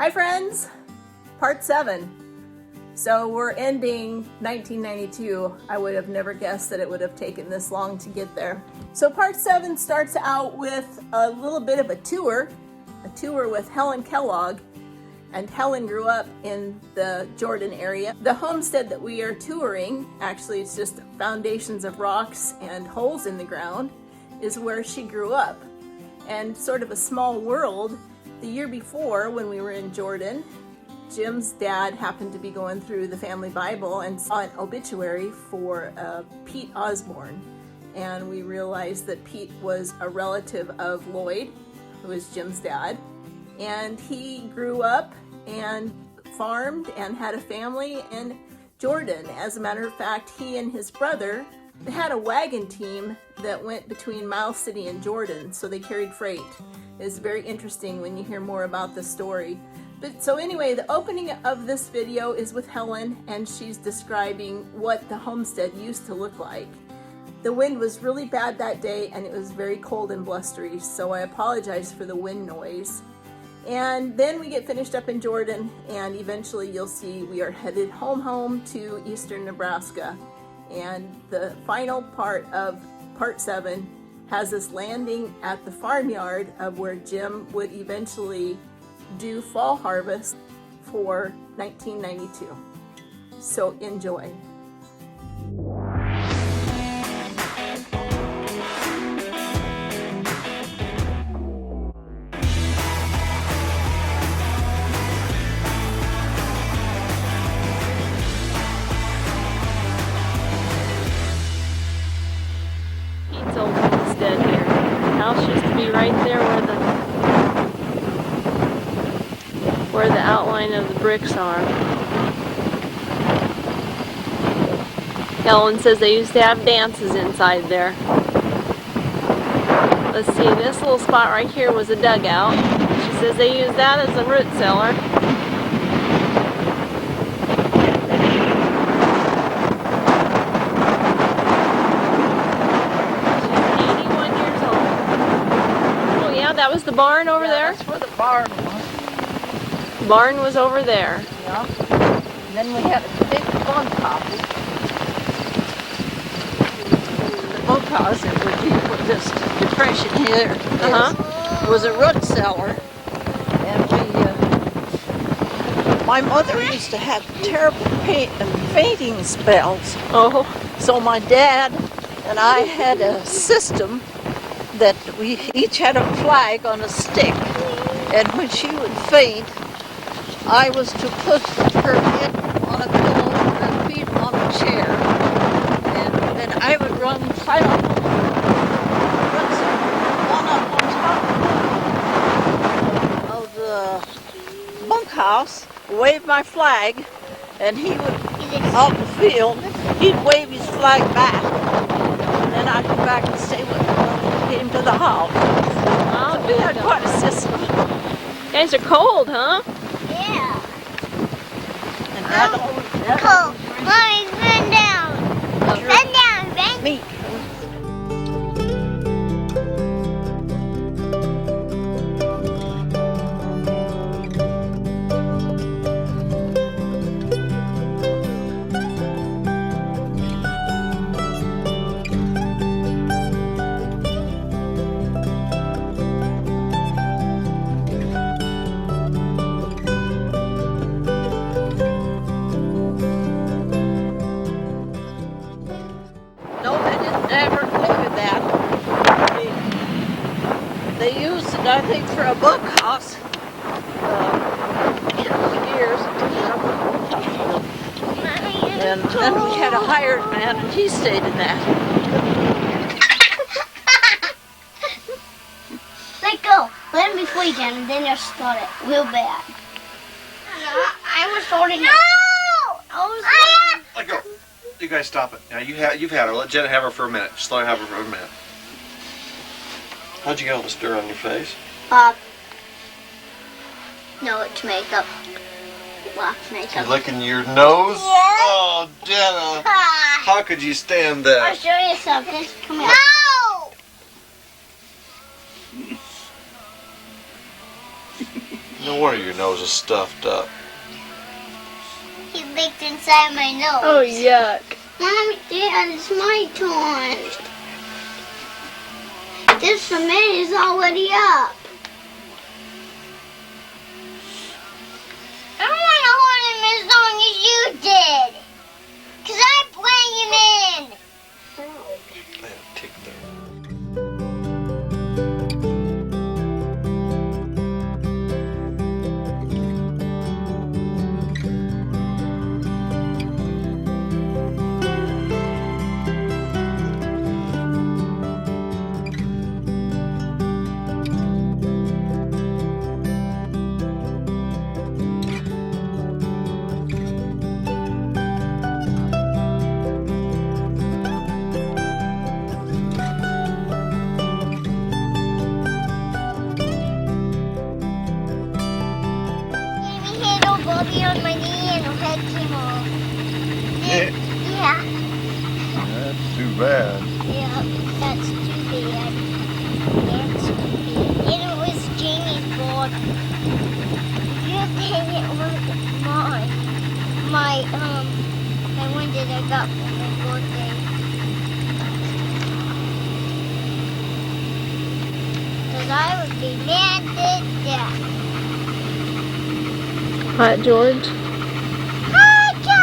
Hi friends, part 7. So we're ending 1992. I would have never guessed that it would have taken this long to get there. So part 7 starts out with a little bit of a tour with Helen Kellogg. And Helen grew up in the Jordan area. The homestead that we are touring, actually it's just foundations of rocks and holes in the ground, is where she grew up. And sort of a small world, the year before when we were in Jordan, Jim's dad happened to be going through the family Bible and saw an obituary for Pete Osborn. And we realized that Pete was a relative of Lloyd, who was Jim's dad. And he grew up and farmed and had a family in Jordan. As a matter of fact, he and his brother had a wagon team that went between Miles City and Jordan, so they carried freight. It's very interesting when you hear more about the story. But so anyway, the opening of this video is with Helen, and she's describing what the homestead used to look like. The wind was really bad that day, and it was very cold and blustery, so I apologize for the wind noise. And then we get finished up in Jordan, and eventually you'll see we are headed home to Eastern Nebraska. And the final part of part 7 has us landing at the farmyard of where Jim would eventually do fall harvest for 1992. So enjoy. Used to be right there where the outline of the bricks are. Helen says they used to have dances inside there. Let's see, this little spot right here was a dugout. She says they used that as a root cellar. That was the barn over there? That's where the barn was. The barn was over there. Yeah. And then we had a big bunkhouse. The bunkhouse where this depression here was a root cellar. And my mother used to have terrible fainting spells. Oh. So my dad and I had a system that we each had a flag on a stick, and when she would faint, I was to put her head on a pillow and her feet on a chair, and then I would run climb up one up on top of the bunkhouse, wave my flag, and he would, out in the field, he'd wave his flag back, and then I'd go back and stay with him. Came to the house. Oh, we had quite a system. You guys are cold, huh? Yeah. And that cold. Mommy, bend down. Bend down, bend. Me. They used it, I think, for a bunkhouse years. And then we had a hired man, and he stayed in that. Let go. Let him before you can, and then you'll start it real bad. I was starting it. No! Let go. You guys stop it. Now you've had her. Let Jenna have her for a minute. Just let her have her for a minute. How'd you get all this dirt on your face? No, it's makeup. Wax makeup. You're licking your nose? Yeah. Oh, Jenna. How could you stand that? I'll show you something. Come here. No! No wonder your nose is stuffed up. He licked inside my nose. Oh, yuck. Mommy, Dad, it's my turn. This cement is already up. I don't want to hold him as long as you did. Because I bring him in. Take that. He hit old Bobby on my knee and her head came off. Yeah. That's too bad. Yeah, that's too bad. That's too bad. And it was Jamie's fault. Good thing it wasn't mine. My one that I got for my birthday. Because I would be mad to death. Hot George. Hi, George!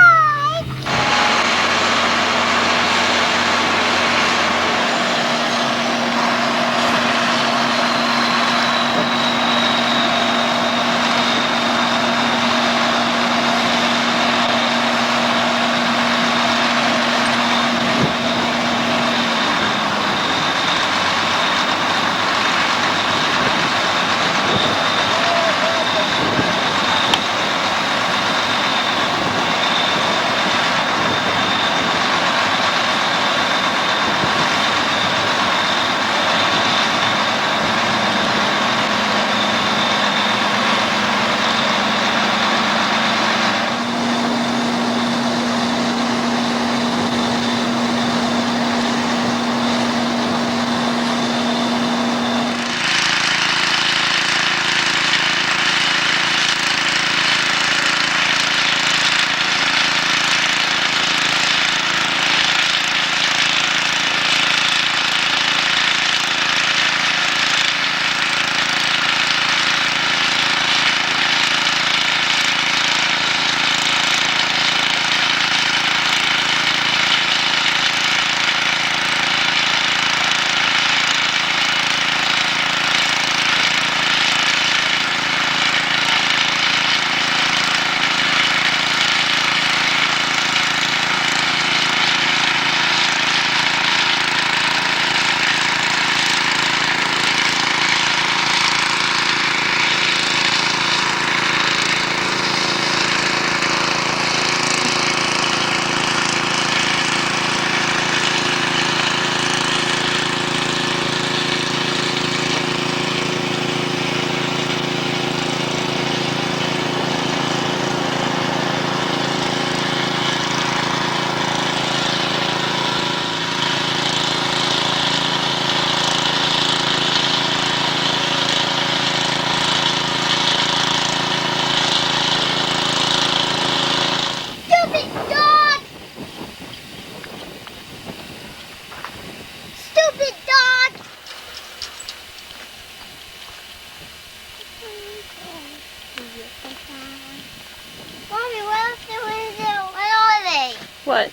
What?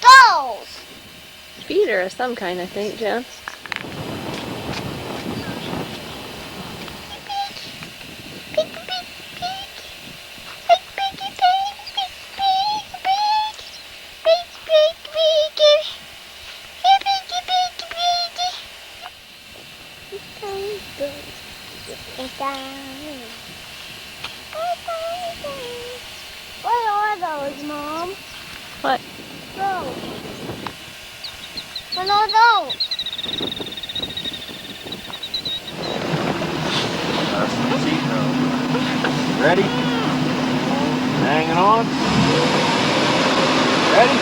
Dolls! Feeder of some kind, I think, Jen. What are those, Mom? What? Those. What are those? That's the seat now. Ready? Hanging on? Ready?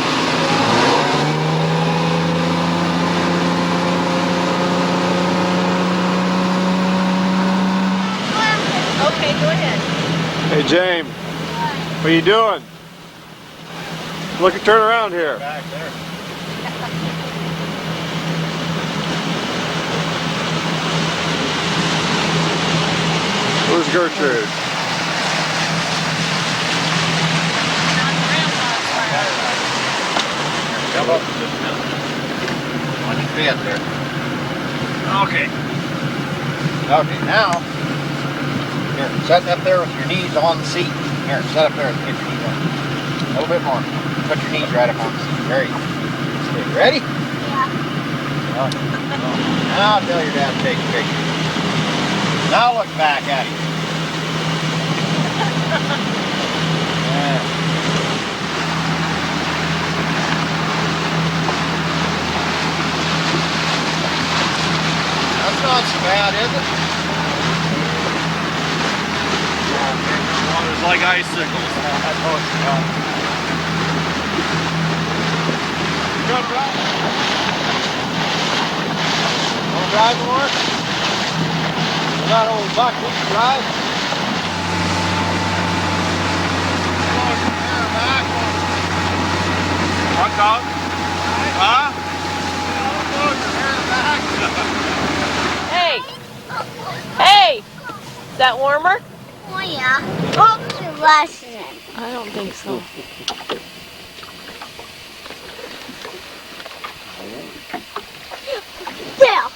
Okay, go ahead. Hey, James. What are you doing? Look, turn around here. Back there. Where's Gertrude? Come up just a minute. On your bed there. Okay. Okay, now, here, set up there with your knees on the seat. Here, set up there and get your knees on. A little bit more. Put your knees right up on the seat. There you go. Okay, ready? Yeah. Okay. Now tell your dad to take a picture. Now look back at him. Yeah. That's not so bad, is it? Water's like icicles. I know it's not. Good, right? Want to drive more? That old buck we can drive. What dog? Huh? Hey! Hey! Is that warmer? Oh yeah. Hope to lesson. I don't think so. Yeah.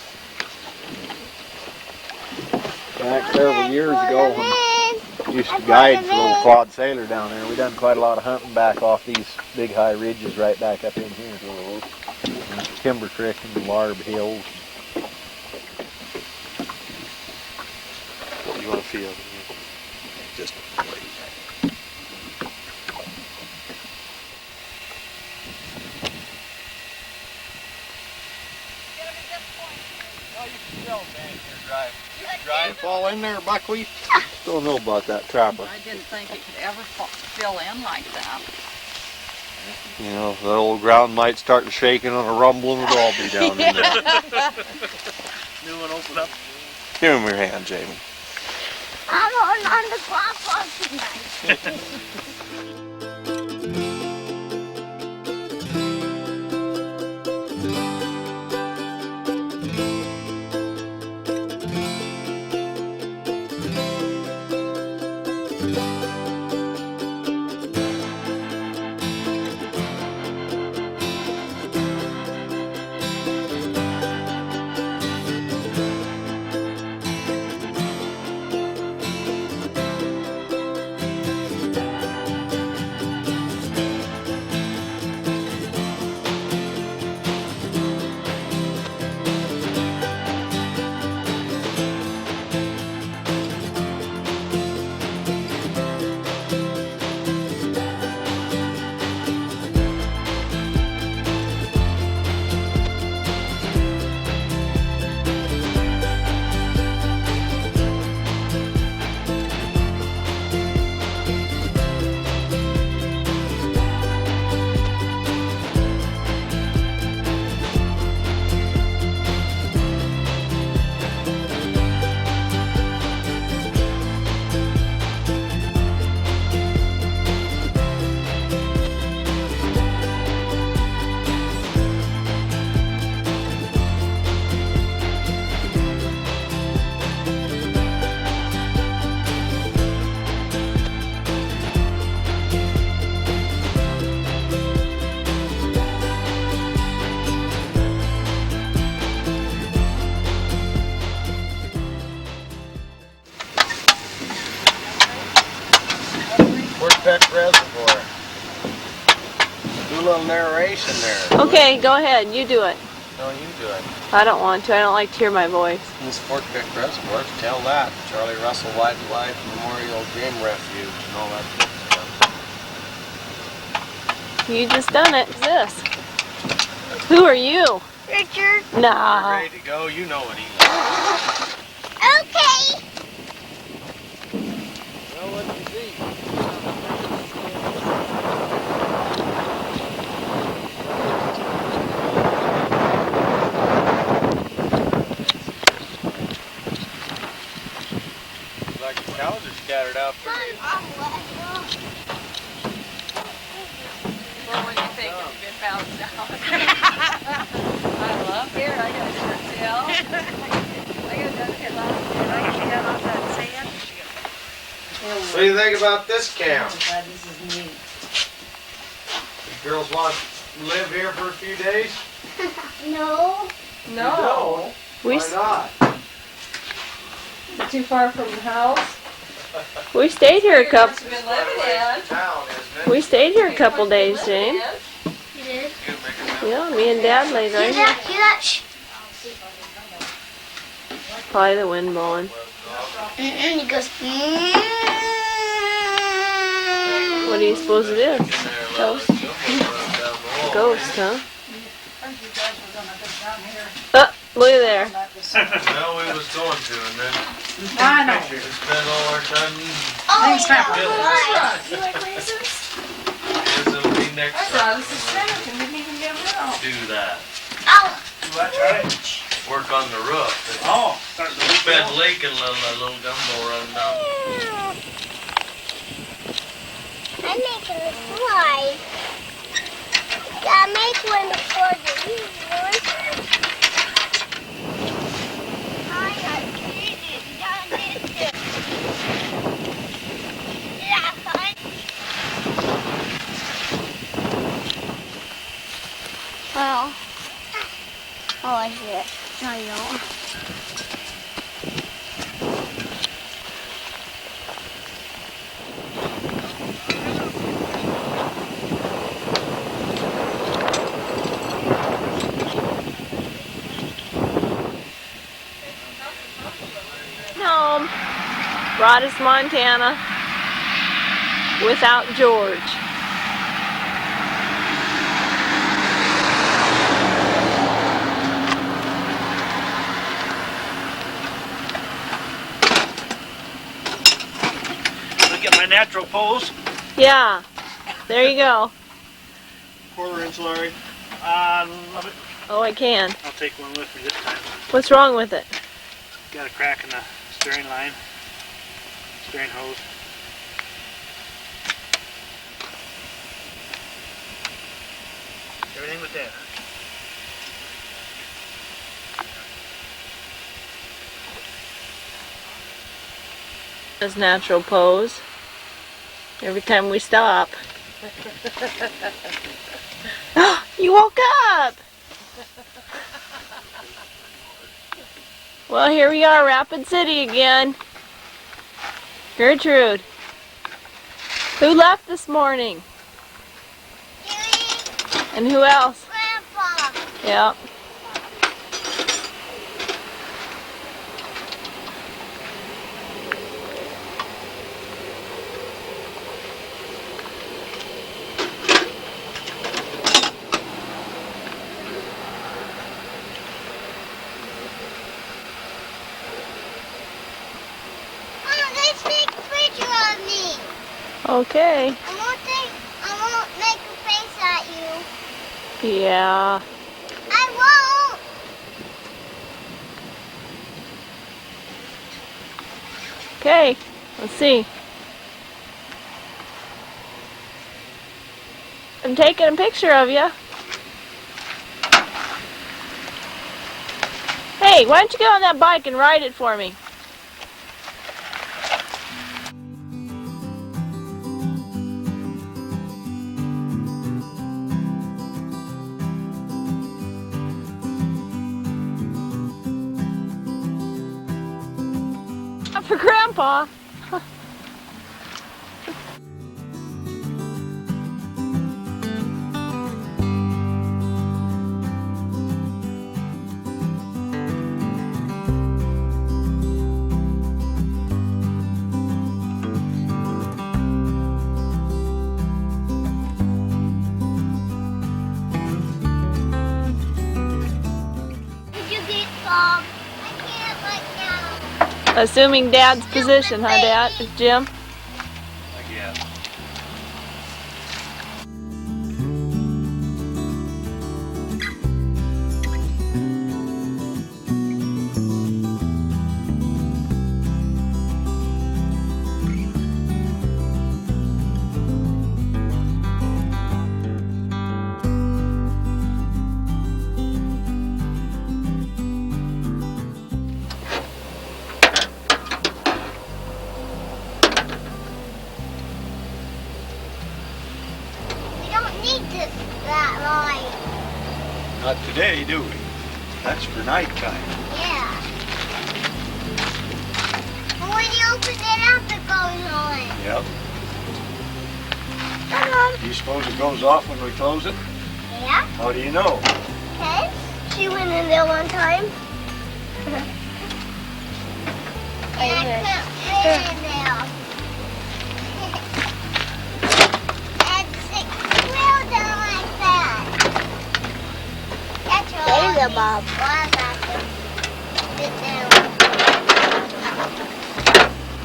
Back several years ago when I used to guide for Little Quad Sailor down there, we done quite a lot of hunting back off these big high ridges right back up in here. And Timber Creek and the Larb Hills. What do you want to feel? Just Drive, fall in there, buckwheat. don't know about that trapper. I didn't think it could ever fill in like that. You know, the old ground might start shaking on a rumble and it'll all be down in there. New one open up. Give him your hand, Jamie. I'm on the clock tonight. Fort Peck Reservoir. Do a little narration there. Okay, go ahead. You do it. No, you do it. I don't want to. I don't like to hear my voice. This Fort Peck Reservoir, tell that. Charlie Russell Wildlife Memorial Game Refuge and all that good stuff. You just done it. This. Who are you? Richard. You're Nah. ready to go, you know what he is. Okay. Well, what do you see? Like the cows are scattered out Well, what do you think? Have you been bounced out? I love here. I got a short tail. I got a duck last year. I actually got off that sand. What do you think about this camp? This is neat. You girls want to live here for a few days? No. No. Why not? Too far from the house. We stayed here a couple. You've been living in. Town, isn't it? We stayed here a couple days, Jane. You did? Yeah, me and Dad laid right Hear here. that? Hear that? Shh. Probably the wind blowing. He goes. What do you suppose it is? Ghost? Ghost, huh? Look at there. Well, we was going to, and then I know. we spent all our time eating. Oh, yeah. You like raisins? Yes, it'll be next I brought us a snack and didn't even give it out. do that. Ow. That's right. Work on the roof. Oh, starting to It's been leaking, a little gumbo run down. I'm making a slide. Yeah, make one for the one. I got cheated. Done it. Yeah, fun. Well, I like it. No, you don't. Home. Broadus, Montana. Without George. Look at my natural pose. Yeah. There you go. 1/4 inch Larry. Love it. Oh, I can. I'll take one with me this time. What's wrong with it? Got a crack in the steering line. Steering hose. Everything with that, huh? His natural pose. Every time we stop. You woke up! Well, here we are, Rapid City again. Gertrude. Who left this morning? And who else? Grandpa. Yep. Let's take a picture of me. Okay. I won't make a face at you. Yeah. I won't. Okay. Let's see. I'm taking a picture of you. Hey, why don't you get on that bike and ride it for me? For Grandpa. Did you get some? I can't right now. Assuming Dad's position, huh, Dad? Jim? I guess. that light. Not today, do we? That's for nighttime. Yeah. But when you open it up, it goes on. Yep. Mom. Do you suppose it goes off when we close it? Yeah. How do you know? Okay. She went in there one time. And I can't fit in there. And six wheels down like that. That's all. There you go, Bob. Well, I'm back there. Sit down.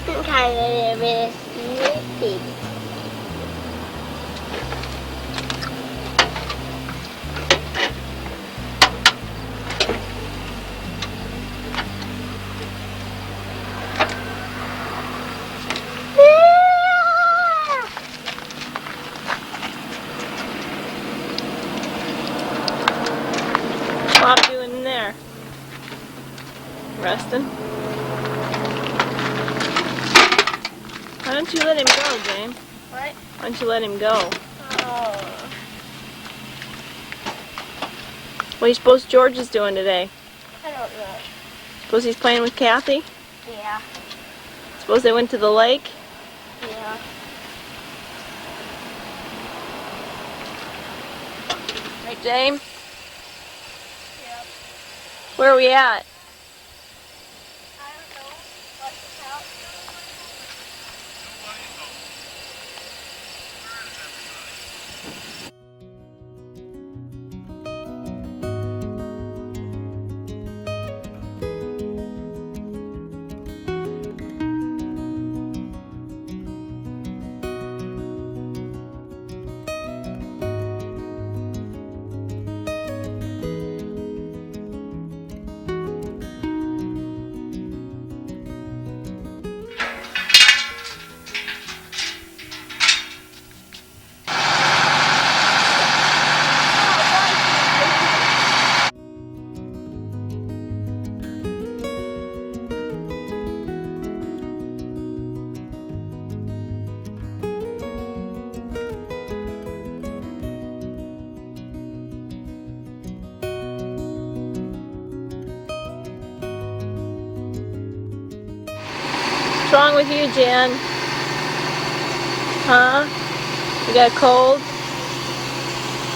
I'm kind of a bit snippy. Bob doing in there? Resting? Why don't you let him go, James? What? Why don't you let him go? Oh. What do you suppose George is doing today? I don't know. Suppose he's playing with Kathy? Yeah. Suppose they went to the lake? Yeah. Right, James? Yep. Where are we at? I don't know. What's the house? What's wrong with you, Jen? Huh? You got a cold?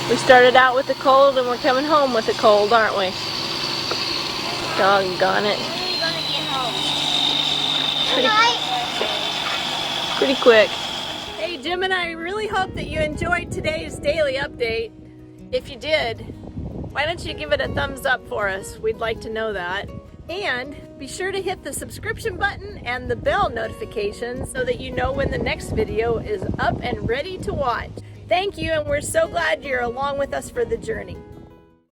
We started out with a cold and we're coming home with a cold, aren't we? Doggone it. When are you gonna get home? Pretty quick. Hey Jim and I really hope that you enjoyed today's daily update. If you did, why don't you give it a thumbs up for us? We'd like to know that. And be sure to hit the subscription button and the bell notifications so that you know when the next video is up and ready to watch. Thank you, and we're so glad you're along with us for the journey.